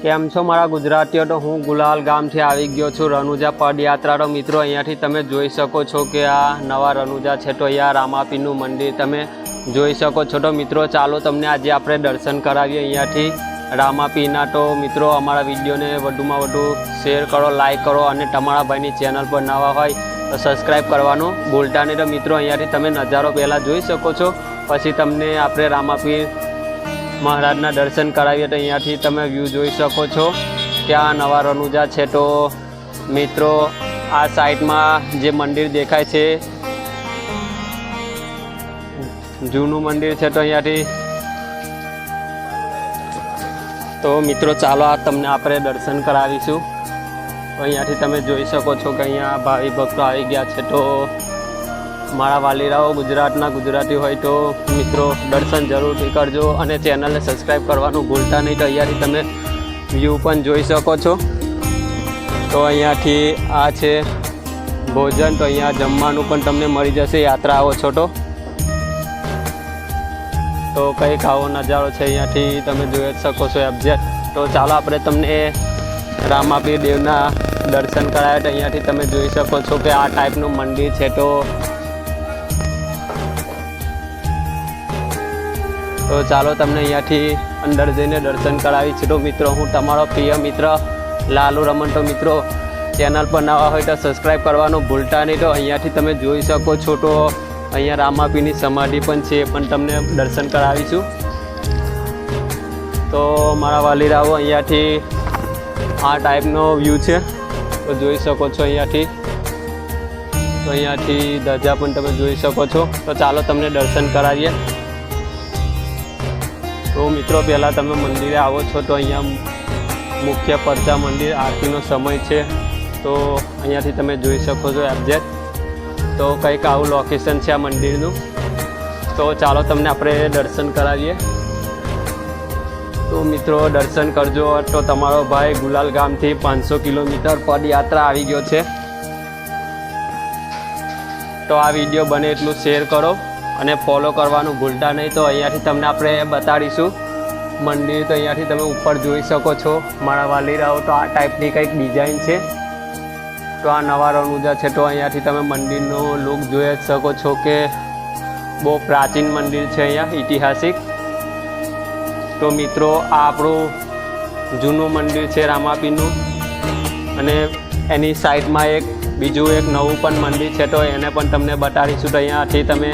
કેમ છો મારા ગુજરાતીઓ? તો હું ગુલાલ ગામથી આવી ગયો છું રણુજા પદયાત્રા। તો મિત્રો અહીંયાથી તમે જોઈ શકો છો કે આ નવા રણુજા છે, તો અહીંયા રામાપીરનું મંદિર તમે જોઈ શકો છો। તો મિત્રો ચાલો તમને આજે આપણે દર્શન કરાવીએ અહીંયાથી રામાપીરના। તો મિત્રો અમારા વિડીયોને વધુમાં વધુ શેર કરો, લાઈક કરો અને તમારા ભાઈની ચેનલ પર નવા હોય તો સબસ્ક્રાઈબ કરવાનું ભૂલતા નહીં। તો મિત્રો અહીંયાથી તમે નજારો પહેલાં જોઈ શકો છો, પછી તમને આપણે રામાપીર મહારાજના દર્શન કરાવીએ। તો અહીંયાથી તમે વ્યૂ જોઈ શકો છો કે આ નવા રણુજા છે। તો મિત્રો આ સાઈડમાં જે મંદિર દેખાય છે જૂનું મંદિર છે, તો અહીંયાથી તો મિત્રો ચાલો આ તમને આપણે દર્શન કરાવીશું। તો અહીંયાથી તમે જોઈ શકો છો કે અહીંયા ભાવિ ભક્તો આવી ગયા છે। તો મારા વાલીરાઓ ગુજરાતના ગુજરાતી હોય તો મિત્રો દર્શન જરૂરથી કરજો અને ચેનલને સબસ્ક્રાઈબ કરવાનું ભૂલતા નહીં। તો અહીંયાથી તમે વ્યૂ પણ જોઈ શકો છો। તો અહીંયાથી આ છે ભોજન, તો અહીંયા જમવાનું પણ તમને મળી જશે યાત્રા આવો છો તો કંઈક આવો નજારો છે અહીંયાથી તમે જોઈ શકો છો એક્ઝેક્ટ। તો ચાલો આપણે તમને રામાપીર દેવના દર્શન કરાવ્યા। તો અહીંયાથી તમે જોઈ શકો છો કે આ ટાઈપનું મંદિર છે। તો ચાલો તમને અહીંયાથી અંદર જઈને દર્શન કરાવી છે। તો મિત્રો હું તમારો પ્રિય મિત્ર લાલુ રમણ। તો મિત્રો ચેનલ પર નવા હોય તો સબસ્ક્રાઈબ કરવાનું ભૂલતા નહીં। તો અહીંયાથી તમે જોઈ શકો છો તો અહીંયા રામાપીરની સમાધિ પણ છે, એ પણ તમને દર્શન કરાવીશું। તો મારા વાલીરાઓ અહીંયાથી આ ટાઈપનો વ્યૂ છે, તો જોઈ શકો છો અહીંયાથી। તો અહીંયાથી ધજા પણ તમે જોઈ શકો છો। તો ચાલો તમને દર્શન કરાવીએ। તો મિત્રો પહેલાં તમે મંદિરે આવો છો તો અહીંયા મુખ્ય પરચા મંદિર આરતીનો સમય છે, તો અહીંયાથી તમે જોઈ શકો છો એક્ઝેક્ટ। તો કંઈક આવું લોકેશન છે આ મંદિરનું। તો ચાલો તમને આપણે દર્શન કરાવીએ। તો મિત્રો દર્શન કરજો। તો તમારો ભાઈ ગુલાલ ગામથી 500 કિલોમીટર પદયાત્રા આવી ગયો છે। તો આ વિડીયો બને એટલું શેર કરો અને ફોલો કરવાનું ભૂલતા નહીં। તો અહીંયાથી તમને આપણે બતાડીશું મંદિર। તો અહીંયાથી તમે ઉપર જોઈ શકો છો મારા વાલીરાઓ। તો આ ટાઈપની કંઈક ડિઝાઇન છે। તો આ નવા રણુજા છે, તો અહીંયાથી તમે મંદિરનો લુક જોઈ જ શકો છો કે બહુ પ્રાચીન મંદિર છે અહીંયા, ઐતિહાસિક। તો મિત્રો આ આપણું જૂનું મંદિર છે રામાપીરનું, અને એની સાઈડમાં બીજું એક નવું પણ મંદિર છે, તો એને પણ તમને બતાડીશું। તો અહીંયાથી તમે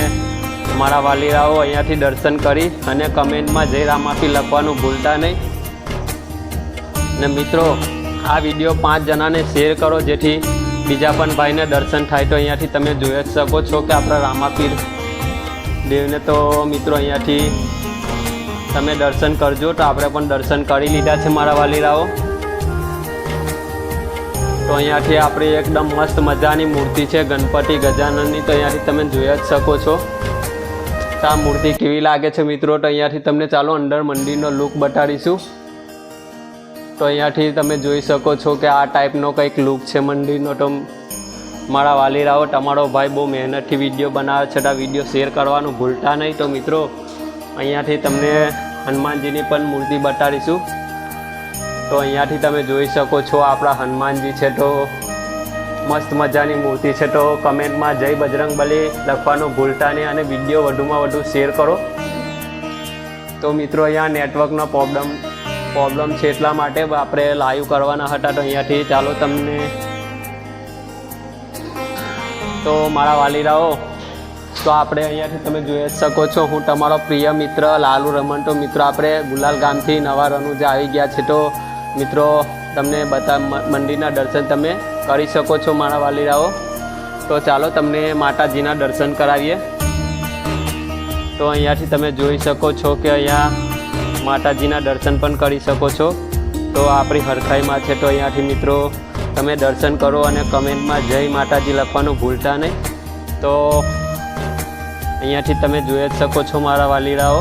મારા વાલીરાઓ અહીંયાથી દર્શન કરી અને કમેન્ટમાં જય રામાપીર લખવાનું ભૂલતા નહીં। અને મિત્રો આ વિડીયો 5 જણાને શેર કરો, જેથી બીજા પણ ભાઈને દર્શન થાય। તો અહીંયાથી તમે જોઈ જ શકો છો કે આપણા રામાપીર દેવને તો મિત્રો અહીંયાથી તમે દર્શન કરજો। તો આપણે પણ દર્શન કરી લીધા છે મારા વાલીરાઓ। તો અહીંયાથી આપણી એકદમ મસ્ત મજાની મૂર્તિ છે ગણપતિ ગજાનનની। તો અહીંયાથી તમે જોઈ જ શકો છો આ મૂર્તિ કેવી લાગે છે મિત્રો। તો અહીંયાથી તમને ચાલો અંદર મંદિરનો લુક બતાડીશું। તો અહીંયાથી તમે જોઈ શકો છો કે આ ટાઈપનો કંઈક લુક છે મંદિરનો। તો મારા વાલીરાઓ તમારો ભાઈ બહુ મહેનતથી વિડીયો બનાવે છે, તો આ વિડીયો શેર કરવાનું ભૂલતા નહીં। તો મિત્રો અહીંયાથી તમને હનુમાનજીની પણ મૂર્તિ બતાડીશું। તો અહીંયાથી તમે જોઈ શકો છો આપણા હનુમાનજી છે, તો મસ્ત મજાની મૂર્તિ છે। તો કમેન્ટમાં જય બજરંગબલી લખવાનું ભૂલતા નહીં અને વિડીયો વધુમાં વધુ શેર કરો। તો મિત્રો અહીંયા નેટવર્કનો પ્રોબ્લેમ છે, એટલા માટે આપણે લાઈવ કરવાના હતા। તો અહીંયાથી ચાલો તમને તો મારા વાલીરાઓ તો આપણે અહીંયાથી તમે જોઈ જ શકો છો હું તમારો પ્રિય મિત્ર લાલુ રમણ। તો મિત્રો આપણે ગુલાલ ગામથી નવા રણુજા આવી ગયા છે। તો મિત્રો તમને મંદિરના દર્શન તમે કરી શકો છો મારા વાલીરાઓ। તો ચાલો તમને માતાજીના દર્શન કરાવીએ। તો અહીંયાથી તમે જોઈ શકો છો કે અહીંયા માતાજીના દર્શન પણ કરી શકો છો। તો આપણી હરખાઈમાં છે, તો અહીંયાથી મિત્રો તમે દર્શન કરો અને કમેન્ટમાં જય માતાજી લખવાનું ભૂલતા નહીં। તો અહીંયાથી તમે જોઈ જ શકો છો મારા વાલીરાઓ।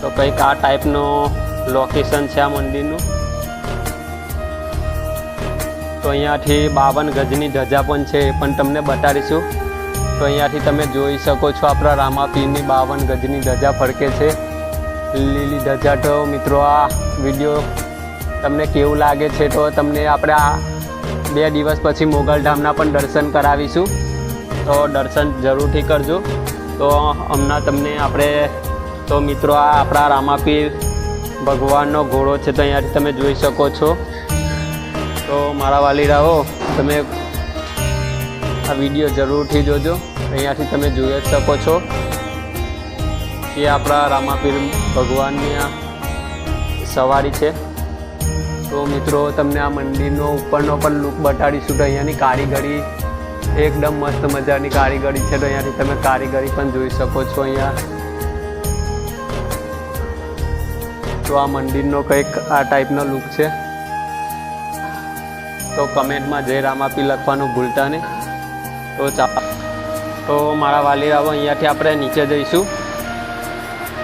તો કંઈક આ ટાઈપનો લોકેશન છે આ મંદિરનું। તો અહીંયાથી 52 ગજની ધજા પણ છે, એ પણ તમને બતાડીશું। તો અહીંયાથી તમે જોઈ શકો છો આપણા રામાપીરની 52 ગજની ધજા ફરકે છે। લીલી ધજા. તો મિત્રો આ વિડીયો તમને કેવું લાગે છે તો તમને આપણે આ 2 દિવસ પછી મોગલધામના પણ દર્શન કરાવીશું, તો દર્શન જરૂરથી કરજો. તો હમણાં તમને આપણે તો મિત્રો આ આપણા રામાપીર ભગવાનનો ઘોડો છે, તો અહીંયાથી તમે જોઈ શકો છો. તો મારા વાલીરાઓ તમે આ વિડીયો જરૂરથી જોજો. અહીંયાથી તમે જોઈ જ શકો છો કે આપણા રામાપીર ભગવાનની આ સવારી છે. તો મિત્રો તમને આ મંદિરનો ઉપરનો પણ લુક બતાડીશું. તો અહીંયાની કારીગરી એકદમ મસ્ત મજાની કારીગરી છે. તો અહીંયાથી તમે કારીગરી પણ જોઈ શકો છો અહીંયા. તો આ મંદિરનો કંઈક આ ટાઈપનો લુક છે. તો કમેન્ટમાં જય રામાપીર લખવાનું ભૂલતા નહીં. તો મારા વાલીરાઓ અહીંયાથી આપણે નીચે જઈશું.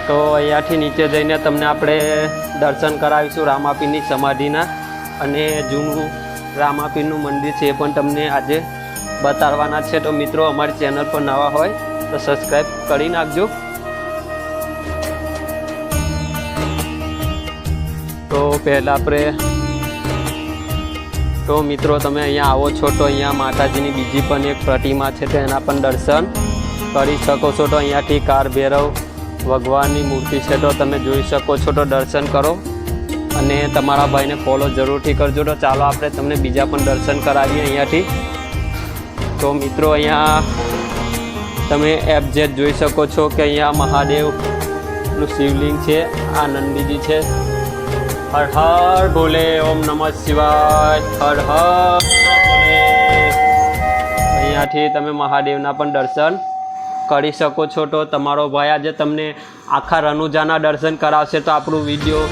તો અહીંયાથી નીચે જઈને તમને આપણે દર્શન કરાવીશું રામાપીરની સમાધિના, અને જૂનું રામાપીરનું મંદિર છે એ પણ તમને આજે બતાવવાના છે. તો મિત્રો અમારી ચેનલ પર નવા હોય તો સબસ્ક્રાઈબ કરી નાખજો. તો પહેલાં આપણે તો મિત્રો તમે અહીંયા આવો છો તો અહીંયા માતાજીની બીજી પણ એક પ્રતિમા છે, તો એના પણ દર્શન કરી શકો છો. તો અહીંયાથી કાર ભૈરવ ભગવાનની મૂર્તિ છે, તો તમે જોઈ શકો છો. તો દર્શન કરો અને તમારા ભાઈને ફોલો જરૂરથી કરજો. તો ચાલો આપણે તમને બીજા પણ દર્શન કરાવીએ અહીંયાથી. તો મિત્રો અહીંયા તમે FZ જોઈ શકો છો કે અહીંયા મહાદેવનું શિવલિંગ છે. આ નંદીજી છે. હર હર ભોલે, ઓમ નમઃ શિવાય, હર હર ભોલે. અહીંયાથી તમે મહાદેવના પણ દર્શન કરી શકો છો. તો તમારો ભાઈ આજે તમને આખા રણુજાના દર્શન કરાવશે. તો આપણું વિડીયો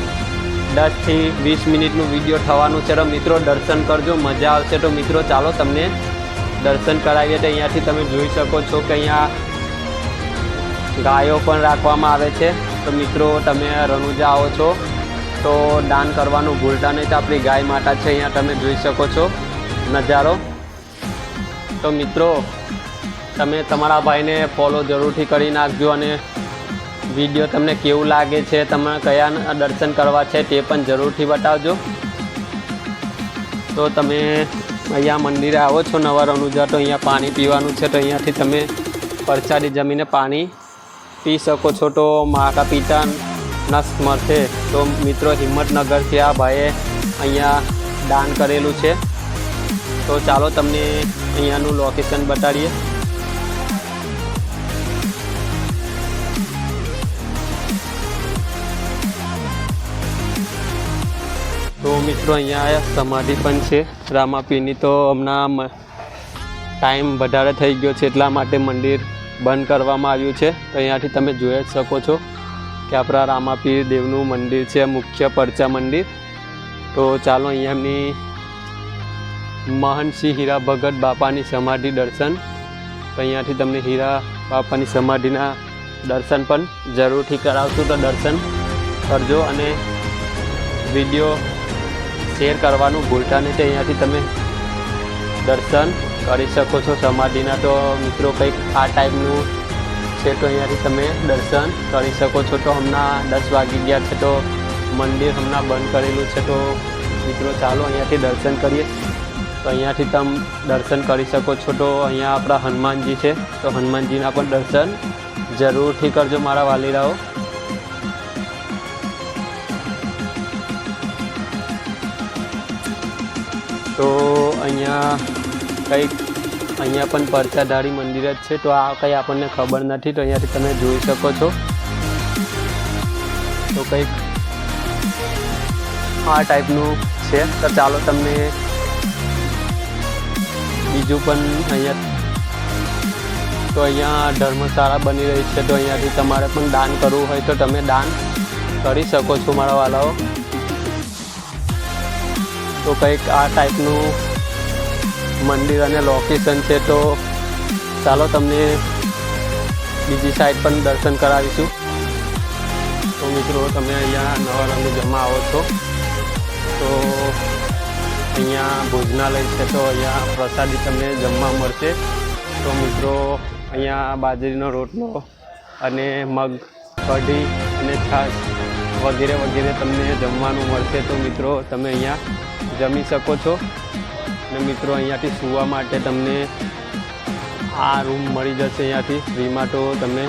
10 થી 20 મિનિટનું વિડીયો થવાનું છે. તો મિત્રો દર્શન કરજો, મજા આવશે. તો મિત્રો ચાલો તમને દર્શન કરાવીએ. તો અહીંયાથી તમે જોઈ શકો છો કે અહીંયા ગાયો પણ રાખવામાં આવે છે. તો મિત્રો તમે રણુજા આવો છો તો દાન કરવાનું ભૂલતા નહીં. તો આપણી ગાય માતા છે, અહીંયા તમે જોઈ શકો છો નજારો. તો મિત્રો તમે તમારા ભાઈને ફોલો જરૂરથી કરી નાખજો, અને વિડીયો તમને કેવું લાગે છે, તમે કયા દર્શન કરવા છે તે પણ જરૂરથી બતાવજો. તો તમે અહીંયા મંદિરે આવો છો નવા રણુજા, તો અહીંયા પાણી પીવાનું છે. તો અહીંયાથી તમે પરસાદી જમીને પાણી પી શકો છો. તો માતા પિતા નસ મળશે. તો મિત્રો હિંમતનગરથી આ ભાઈએ અહીંયા દાન કરેલું છે. તો ચાલો તમને અહીંયાનું લોકેશન બતાડીએ. તો મિત્રો અહીંયા સમાધિ પણ છે રામાપીરની. તો હમણાં ટાઈમ વધારે થઈ ગયો છે એટલા માટે મંદિર બંધ કરવામાં આવ્યું છે. તો અહીંયાથી તમે જોઈ જ શકો છો કે આપણા રામાપીર દેવનું મંદિર છે, મુખ્ય પરચા મંદિર. તો ચાલો અહીંયા એમની મહંતસિંહ હીરા ભગત બાપાની સમાધિ દર્શન. તો અહીંયાથી તમને હીરા બાપાની સમાધિના દર્શન પણ જરૂરથી કરાવશું. તો દર્શન કરજો અને વિડીયો શેર કરવાનું ભૂલતા નહીં. તો અહીંયાથી તમે દર્શન કરી શકો છો સમાધિના. તો મિત્રો કંઈક આ ટાઈપનું છે. તો અહીંયાથી તમે દર્શન કરી શકો છો. તો હમણાં 10 વાગી ગયા છે, તો મંદિર હમણાં બંધ કરેલું છે. તો મિત્રો ચાલો અહીંયાથી દર્શન કરીએ. તો અહીંયાથી તમે દર્શન કરી શકો છો. તો અહીંયા આપણા હનુમાનજી છે, તો હનુમાનજીના પણ દર્શન જરૂરથી કરજો મારા વાલીરાઓ. તો અહીંયા કંઈક અહીંયા પણ પરચાધારી મંદિર જ છે. તો આ કંઈ આપણને ખબર નથી. તો અહીંયાથી તમે જોઈ શકો છો. તો કંઈક આ ટાઈપનું છે. તો ચાલો તમને બીજું પણ અહીંયા ધર્મશાળા બની રહી છે. તો અહીંયાથી તમારે પણ દાન કરવું હોય તો તમે દાન કરી શકો છો મારા વાલાઓ. તો કંઈક આ ટાઈપનું મંદિર અને લોકેશન છે. તો ચાલો તમને બીજી સાઈડ પણ દર્શન કરાવીશું. તો મિત્રો તમે અહીંયા નવા રણુજામાં આવો છો તો અહીંયા ભોજનાલય છે. તો અહીંયા પ્રસાદી તમને જમવા મળશે. તો મિત્રો અહીંયા બાજરીનો રોટલો અને મગ કઢી અને છાશ વગેરે વગેરે તમને જમવાનું મળશે. તો મિત્રો તમે અહીંયા જમી શકો છો. અને મિત્રો અહીંયાથી સૂવા માટે તમને આ રૂમ મળી જશે અહીંયાથી ફ્રીમાં. તો તમે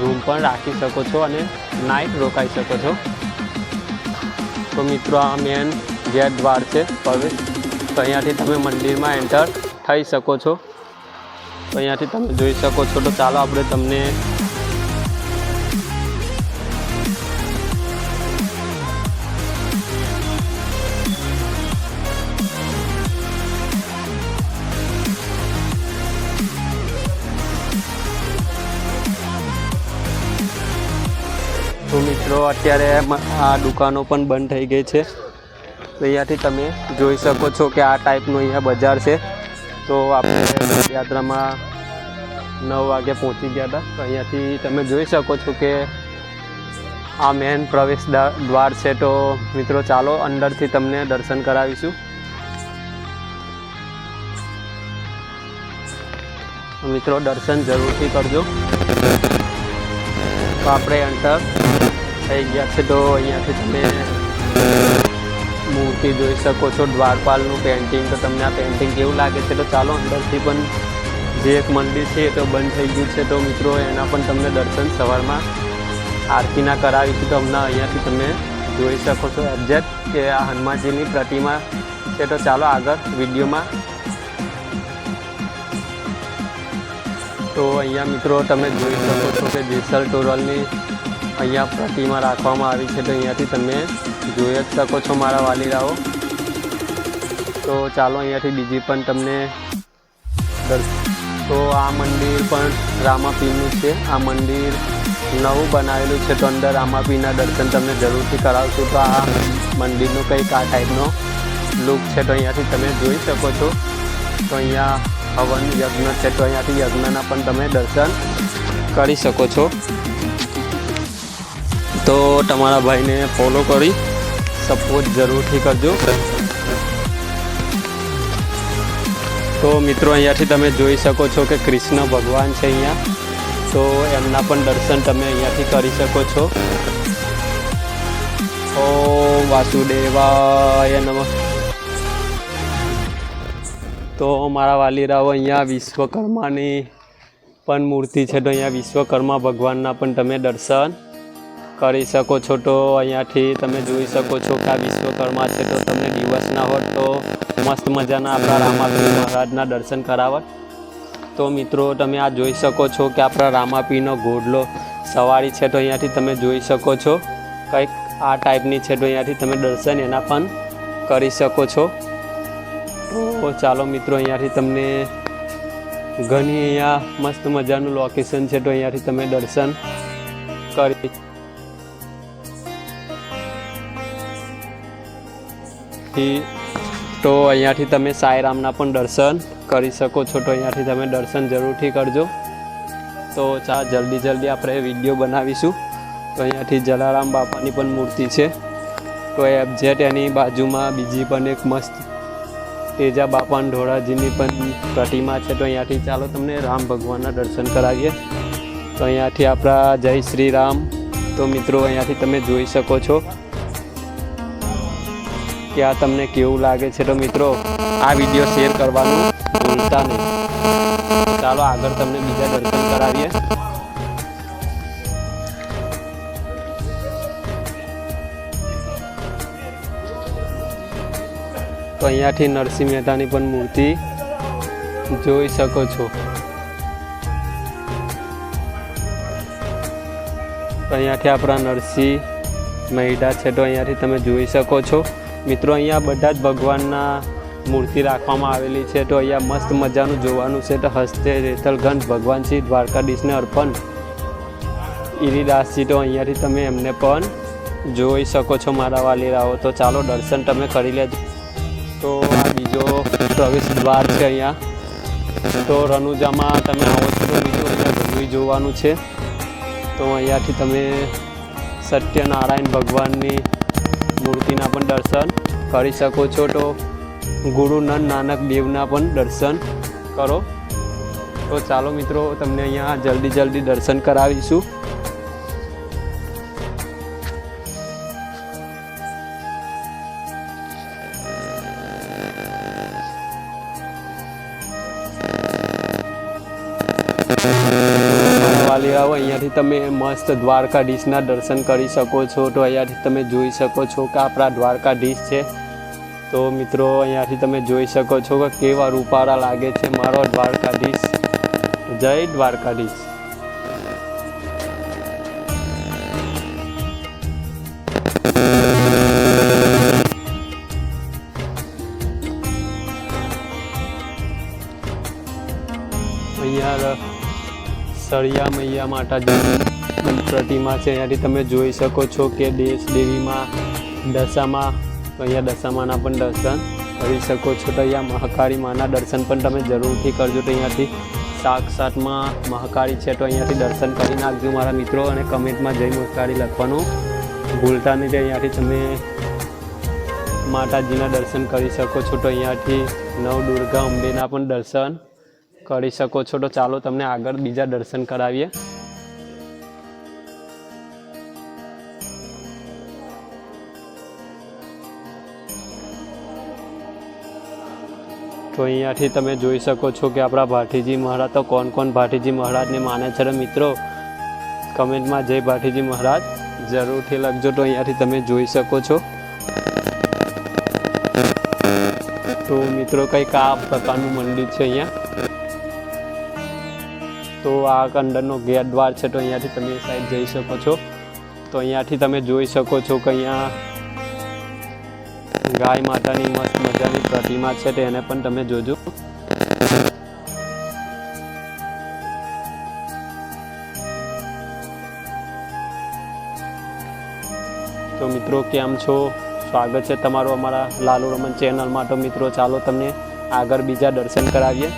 રૂમ પણ રાખી શકો છો અને નાઇટ રોકાઈ શકો છો. તો મિત્રો આ મેન ગેટ દ્વાર છે પ્રવેશ. તો અહીંયાથી તમે મંદિરમાં એન્ટર થઈ શકો છો. તો અહીંયાથી તમે જોઈ શકો છો. તો ચાલો આપણે તમને તો મિત્રો અત્યારે આ દુકાનો પણ બંધ થઈ ગઈ છે. તો અહીંયાથી તમે જોઈ શકો છો કે આ ટાઈપનું અહીંયા બજાર છે. તો આપણે યાત્રામાં 9 વાગે પહોંચી ગયા હતા. તો અહીંયાથી તમે જોઈ શકો છો કે આ મેન પ્રવેશ દ્વાર છે. તો મિત્રો ચાલો અંદરથી તમને દર્શન કરાવીશું. મિત્રો દર્શન જરૂરથી કરજો. તો આપણે એન્ટર થઈ ગયા છે. તો અહીંયાથી તમે મૂર્તિ જોઈ શકો છો, દ્વારપાલનું પેન્ટિંગ. તો તમને આ પેન્ટિંગ કેવું લાગે છે? તો ચાલો અંદરથી પણ જે એક મંદિર છે એ તો બંધ થઈ ગયું છે. તો મિત્રો એના પણ તમને દર્શન સવારમાં આરતીના કરાવીશું. તો હમણાં અહીંયાથી તમે જોઈ શકો છો એક્ઝેક્ટ કે આ હનુમાનજીની પ્રતિમા છે. તો ચાલો આગળ વિડીયોમાં. તો અહીંયા મિત્રો તમે જોઈ શકો છો કે જેસલ તોરલની અહીંયા પ્રતિમા રાખવામાં આવી છે. તો અહીંયાથી તમે જોઈ જ શકો છો મારા વાલીરાઓ. તો ચાલો અહીંયાથી બીજી પણ તમને તો આ મંદિર પણ રામાપીરનું છે. આ મંદિર નવું બનાવેલું છે. તો અંદર રામાપીરના દર્શન તમને જરૂરથી કરાવશું. તો આ મંદિરનો કંઈક આ ટાઈપનો લુક છે. તો અહીંયાથી તમે જોઈ શકો છો. તો અહીંયા હવન યજ્ઞ છે. તો અહીંયાથી યજ્ઞના પણ તમે દર્શન કરી શકો છો. તો તમારા ભાઈને ફોલો કરી સપોર્ટ જરૂરથી કરજો. તો મિત્રો અહીંયાથી તમે જોઈ શકો છો કે કૃષ્ણ ભગવાન છે અહીંયા. તો એમના પણ દર્શન તમે અહીંયાથી કરી શકો છો. ઓ વાસુદેવાય નમઃ. તો મારા વાલીરાઓ અહીંયા વિશ્વકર્માની પણ મૂર્તિ છે. તો અહીંયા વિશ્વકર્મા ભગવાનના પણ તમે દર્શન કરી શકો છો. તો અહીંયાથી તમે જોઈ શકો છો કે આ વિશ્વકર્મા છે. તો તમને દિવસ ના હોત તો મસ્ત મજાના આપણા રામાપીર મહારાજના દર્શન કરાવત. તો મિત્રો તમે આ જોઈ શકો છો કે આપણા રામાપીરનો ઘોડલો સવારી છે. તો અહીંયાથી તમે જોઈ શકો છો કંઈક આ ટાઈપની છે. તો અહીંયાથી તમે દર્શન એના પણ કરી શકો છો. તો ચાલો મિત્રો અહીંયાથી તમને ઘણી અહીંયા મસ્ત મજાનું લોકેશન છે. તો અહીંયાથી તમે દર્શન કરી તો અહીંયાથી તમે સાંઈરામના પણ દર્શન કરી શકો છો. તો અહીંયાથી તમે દર્શન જરૂરથી કરજો. તો જલ્દી આપણે વિડીયો બનાવીશું. તો અહીંયાથી જલારામ બાપાની પણ મૂર્તિ છે. તો એક્ઝેક્ટ એની બાજુમાં બીજી પણ એક મસ્ત તેજા બાપા ધોળાજીની પણ પ્રતિમા છે. તો અહીંયાથી ચાલો તમને રામ ભગવાનના દર્શન કરાવીએ. તો અહીંયાથી આપણા જય શ્રી રામ. તો મિત્રો અહીંયાથી તમે જોઈ શકો છો કે આ તમને કેવું લાગે છે. તો મિત્રો આ વિડીયો શેર કરવાનું ભૂલતા નહીં. ચાલો આગળ તમને બીજા દર્શન કરાવીએ. તો અહીંયાથી નરસિંહ મહેતાની પણ મૂર્તિ જોઈ શકો છો. તો અહીંયાથી આપણા નરસિંહ મહેતા છે. તો અહીંયાથી તમે જોઈ શકો છો. મિત્રો અહીંયા બધા જ ભગવાનના મૂર્તિ રાખવામાં આવેલી છે. તો અહીંયા મસ્ત મજાનું જોવાનું છે. તો હસ્તે રેતલગંજ ભગવાન શ્રી દ્વારકાધીશને અર્પણ ઈરીદાસજી. તો અહીંયાથી તમે એમને પણ જોઈ શકો છો મારા વાલીરાઓ. તો ચાલો દર્શન તમે કરી લેજો. તો આ બીજો પ્રવેશ દ્વાર છે અહીંયા. તો રણુજામાં તમે આવો છો તો બીજું અહીંયા બધું જોવાનું છે. તો અહીંયાથી તમે સત્યનારાયણ ભગવાનની મૂર્તિના પણ દર્શન કરી શકો છો. તો ગુરુ નંદ નાનક દેવના પણ દર્શન કરો. તો ચાલો મિત્રો તમને અહીંયા જલ્દી દર્શન કરાવીશું. આવો અહીંયાથી તમે મસ્ત દ્વારકાધીશના દર્શન કરી શકો છો. તો અહીંયાથી તમે જોઈ શકો છો કે આપણા દ્વારકાધીશ છે. તો મિત્રો અહીંયાથી તમે જોઈ શકો છો કે કેવા રૂપાળા લાગે છે મારો દ્વારકાધીશ. જય દ્વારકાધીશ. અહીંયા સળિયા મૈયા માતાજીની પ્રતિમા છે. અહીંયાથી તમે જોઈ શકો છો કે દેશ દેવીમાં દશામાં, તો અહીંયા દશામાના પણ દર્શન કરી શકો છો. તો અહીંયા મહાકાળી માના દર્શન પણ તમે જરૂરથી કરજો. તો અહીંયાથી સાક્ષાતમાં મહાકાળી છે, તો અહીંયાથી દર્શન કરી નાખજો મારા મિત્રો. અને કમેન્ટમાં જય મહાકાળી લખવાનું ભૂલતા નહીં. અહીંયાથી તમે માતાજીના દર્શન કરી શકો છો. તો અહીંયાથી નવદુર્ગા અંબેના પણ દર્શન કરી શકો છો. તો ચાલો તમને આગળ બીજા દર્શન કરાવીએ. તો અહીંયાથી તમે જોઈ શકો છો કે આપણા ભાટીજી મહારાજ, તો કોણ કોણ ભાટીજી મહારાજને માને છે મિત્રો કમેન્ટમાં જય ભાટીજી મહારાજ જરૂરથી લખજો. તો અહીંયાથી તમે જોઈ શકો છો. તો મિત્રો કંઈક આ પ્રકારનું મંદિર છે અહીંયા. તો આ અંદરનો ગેટ દ્વાર છે. તો અહીંયાથી તમે સાઈડ જઈ શકો છો. તો અહીંયાથી તમે જોઈ શકો છો કે અહીંયા ગાય માતાની મસ્ત મજાની પ્રતિમા છે. તેને પણ તમે જોજો. તો મિત્રો કેમ છો? સ્વાગત છે તમારું અમારા લાલુ રમન ચેનલમાં. તો મિત્રો ચાલો તમને આગળ બીજા દર્શન કરાવીએ.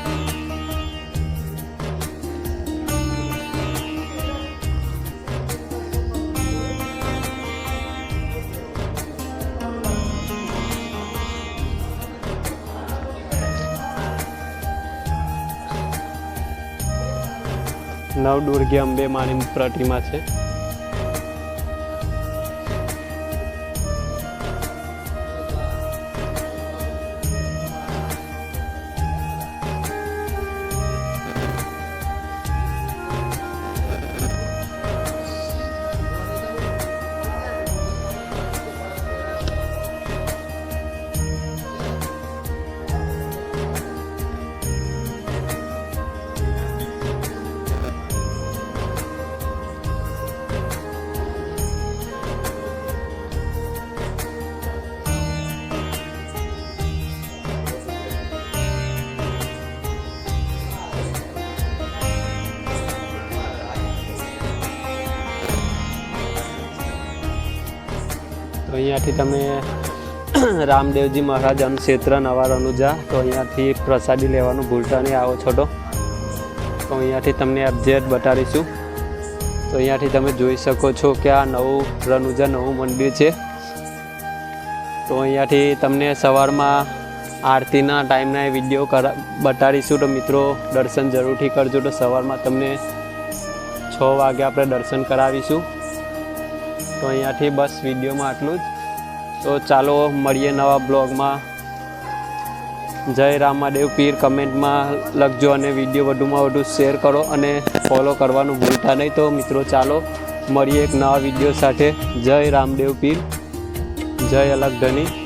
નવદુર્ગા અંબે માની પ્રતિમા છે. તો અહીંયાથી તમે રામદેવજી મહારાજ ક્ષેત્ર નવા રણુજા, તો અહીંયાથી પ્રસાદી લેવાનું ભૂલતા નહીં આવો છો. તો અહીંયાથી તમને એક્ઝેક્ટ બતાવીશું. તો અહીંયાથી તમે જોઈ શકો છો કે આ નવું રણુજા નવું મંદિર છે. તો અહીંયાથી તમને સવારમાં આરતીના ટાઈમના વિડીયો બતાડીશું. તો મિત્રો દર્શન જરૂરથી કરજો. તો સવારમાં તમને 6 વાગે આપણે દર્શન કરાવીશું. તો અહીંયાથી બસ વિડીયોમાં આટલું જ. તો ચાલો મળીએ નવા બ્લોગમાં. જય રામાદેવ પીર કમેન્ટમાં લખજો અને વિડીયો વધુમાં વધુ શેર કરો અને ફોલો કરવાનું ભૂલતા નહીં. તો મિત્રો ચાલો મળીએ એક નવા વિડીયો સાથે. જય રામદેવ પીર, જય અલગ ધની.